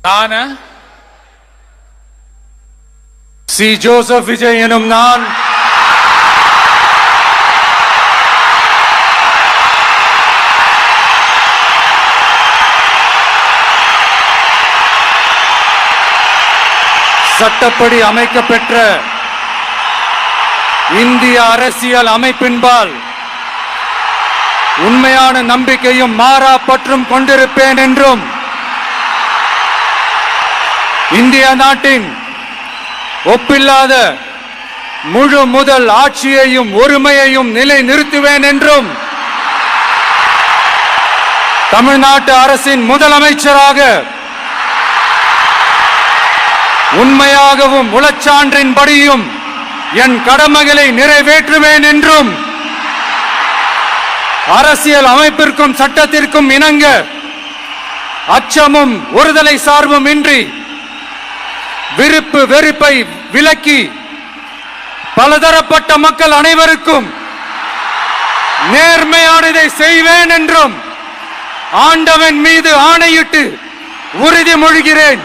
நான் C Joseph Vijay எனும் நான் சட்டப்படி அமைக்கப்பெற்ற இந்திய அரசியல் அமைப்பின்பால் உண்மையான நம்பிக்கையும் மாறா பற்றும் கொண்டிருப்பேன் என்றும் இந்திய நாட்டின் ஒப்பில்லாத முழு முதல் ஆட்சியையும் ஒருமையையும் நிலை நிறுத்துவேன் என்றும் தமிழ்நாட்டு அரசின் முதலமைச்சராக உண்மையாகவும் உளச்சான்றின்படியும் என் கடமைகளை நிறைவேற்றுவேன் என்றும் அரசியல் அமைப்பிற்கும் சட்டத்திற்கும் இணங்க அச்சமும் ஒருதலை சார்பும் இன்றி விருப்பு வெறுப்பை விலக்கி பலதரப்பட்ட மக்கள் அனைவருக்கும் நேர்மையானதை செய்வேன் என்றும் ஆண்டவன் மீது ஆணையிட்டு உறுதிமொழிகிறேன்.